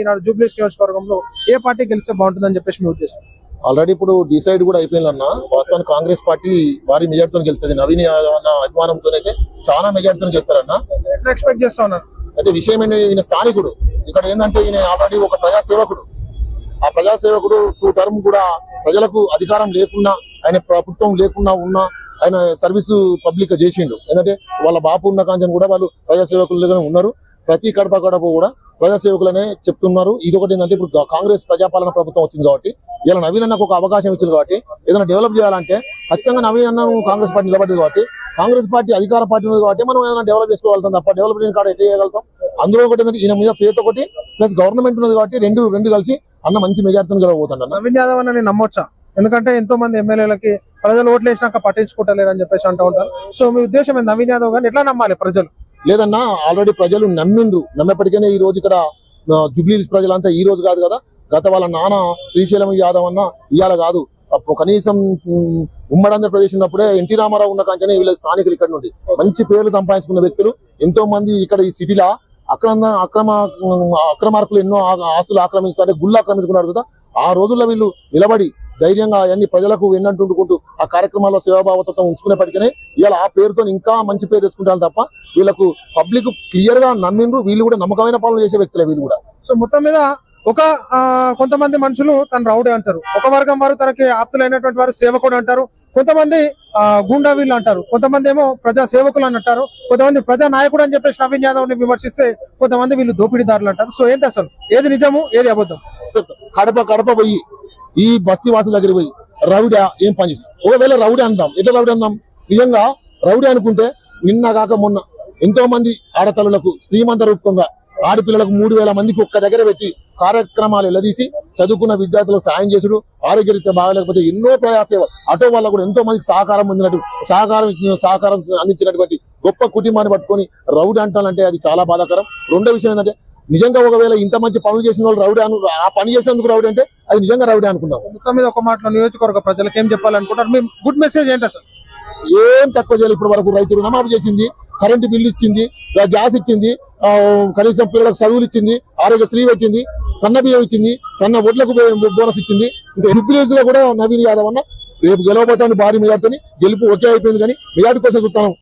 ఈనాడు జూబ్లీస్ నియోజకవర్గంలో ఏ పార్టీ గెలిస్తే బాగుంటుందని చెప్పేసి మీ ఉద్దేశం? ఆల్రెడీ ఇప్పుడు డిసైడ్ కూడా అయిపోయిందన్న. వాస్తవానికి కాంగ్రెస్ పార్టీ భారీ మెజార్టీతో గెలుస్తుంది. నవీన్ యాదవ్ అన్న అభిమానంతో అయితే చాలా మెజార్టీతో గెలుస్తారన్న. ఎట్లా ఎక్స్పెక్ట్ చేస్తా ఉన్నారు? అయితే విషయం ఏంటంటే ఈయన స్థానికుడు. ఇక్కడ ఏంటంటే ఈయన ఆల్రెడీ ఒక ప్రజాసేవకుడు. ఆ ప్రజాసేవకుడు 2 టర్మ్ కూడా ప్రజలకు అధికారం లేకున్నా, ఆయన ప్రభుత్వం లేకున్నా ఉన్నా ఆయన సర్వీసు పబ్లిక్ చేసిండు. ఎందుకంటే వాళ్ళ బాపు ఉన్న కాంచెని కూడా వాళ్ళు ప్రజాసేవకులుగానే ఉన్నారు. ప్రతి గడప కూడా ప్రజాసేవకులనే చెప్తున్నారు. ఇది ఒకటి ఏంటంటే ఇప్పుడు కాంగ్రెస్ ప్రజాపాలన ప్రభుత్వం వచ్చింది కాబట్టి ఇలా నవీన్ అన్నకు ఒక అవకాశం ఇచ్చింది కాబట్టి ఏదైనా డెవలప్ చేయాలంటే ఖచ్చితంగా నవీన్ అన్న కాంగ్రెస్ పార్టీ నిలబడింది కాబట్టి, కాంగ్రెస్ పార్టీ అధికార పార్టీ ఉంది కాబట్టి మనం ఏదైనా డెవలప్ చేసుకోగలుగుతాం తప్ప డెవలప్మెంట్ కాడ ఎట్లా చేయగలుగుతాం? అందులో ఒకటి ఏంటంటే ఈయన మీద ఫేత్ ఒకటి ప్లస్ గవర్నమెంట్ ఉన్నది కాబట్టి రెండు కలిసి అన్న మంచి మెజార్టీతో గెలవబోతాడు. నవీన్ యాదవ్ అన్న నమ్మొచ్చా? ఎందుకంటే ఎంతో మంది ఎమ్మెల్యేలకి ప్రజలు ఓట్లు వేసినాక పట్టించుకుంటలేరు అని చెప్పేసి అంటూ ఉంటారు. సో మీ ఉద్దేశం నవీన్ యాదవ్ గారిని ఎట్లా నమ్మాలి ప్రజలు? లేదన్నా, ఆల్రెడీ ప్రజలు నమ్మేప్పటికైనా ఈ రోజు ఇక్కడ జూబ్లీహిల్స్ ప్రజలంతా ఈ రోజు కాదు కదా, గత వాళ్ళ నాన్న శ్రీశైలం యాదవ్ అన్న ఇవాళ కాదు, కనీసం ఉమ్మడి ఆంధ్రప్రదేశ్ ఉన్నప్పుడే ఎన్టీ రామారావు ఉన్న కాంచనే వీళ్ళ స్థానికులు ఇక్కడ నుండి మంచి పేర్లు సంపాదించుకున్న వ్యక్తులు ఎంతో మంది ఇక్కడ ఈ సిటీలో అక్రమార్కులు ఎన్నో ఆస్తులు ఆక్రమిస్తారు, గుళ్ళు ఆక్రమించుకున్నారు కదా. ఆ రోజుల్లో వీళ్ళు నిలబడి ధైర్యంగా అన్ని ప్రజలకు ఎన్నంటుండుకుంటూ ఆ కార్యక్రమాల్లో సేవాభావతతో ఉంచుకునేప్పటికీ ఇవాళ ఆ పేరుతో ఇంకా మంచి పేరు తెచ్చుకుంటారు తప్ప వీళ్ళకు పబ్లిక్ క్లియర్ గా నమ్మిండ్రు. వీళ్ళు కూడా నమ్మకమైన పనులు చేసే వ్యక్తులే వీళ్ళు కూడా. సో మొత్తం మీద ఒక కొంతమంది మనుషులు తను రౌడీ అంటారు, ఒక వర్గం వారు తనకి ఆప్తులైనటువంటి వారు సేవకుడు అంటారు, కొంతమంది గూండా వీళ్ళు అంటారు, కొంతమంది ఏమో ప్రజా సేవకులు అని అంటారు, కొంతమంది ప్రజా నాయకుడు అని చెప్పేసి నవీన్ యాదవ్ ని విమర్శిస్తే కొంతమంది వీళ్ళు దోపిడీదారులు అంటారు. సో ఏంటి అసలు ఏది నిజము ఏది అబద్ధం? కడప పోయి ఈ బస్తీ వాసుల దగ్గర పోయి రౌడీ ఏం పని చేస్తాం? ఒకవేళ రౌడీ అందాం, ఎట్లా రౌడీ అందాం? నిజంగా రౌడీ అనుకుంటే నిన్న కాక మొన్న ఎంతో మంది ఆడతల్లులకు శ్రీమంత రూపంగా ఆడపిల్లలకు 3000 మందికి ఒక్క దగ్గర పెట్టి కార్యక్రమాలు ఎల్లదీసి చదువుకున్న విద్యార్థులకు సాయం చేసుడు, ఆరోగ్యరీత్యా బాగాలేకపోతే ఎన్నో ప్రయాసేవ ఆటో వల్ల కూడా ఎంతో మందికి సహకారం సహకారం అందించినటువంటి గొప్ప కుటుంబాన్ని పట్టుకొని రౌడీ అంటానంటే అది చాలా బాధాకరం. రెండో విషయం ఏంటంటే నిజంగా ఒకవేళ ఇంత మంచి పనులు చేసిన వాళ్ళు రౌడీ ఆ పని చేసినందుకు రౌడీ అంటే అది నిజంగా రౌడీ అనుకుందాం. మొత్తం మీద ఒక మాటలో నియోజకవర్గ ప్రజలకు ఏం చెప్పాలనుకుంటారు? మీ గుడ్ మెసేజ్ ఏంటి అసలు? ఏం తక్కువ చేయాలి. ఇప్పటి వరకు రైతు రుణమాఫీ చేసింది, కరెంటు బిల్లు ఇచ్చింది, గ్యాస్ ఇచ్చింది, కనీసం పిల్లలకు చదువులు ఇచ్చింది, ఆరోగ్యశ్రీ పెట్టింది, సన్న బియ్యం ఇచ్చింది, సన్న ఒడ్లకు బోనస్ ఇచ్చింది. ఇంకా విలేజ్ లో కూడా నవీన్ యాదవ్ అన్న రేపు గెలవబోతాను భారీ మెజార్టీని. గెలుపు ఒకే అయిపోయింది కానీ మెజార్టీ కోసం చూస్తాను.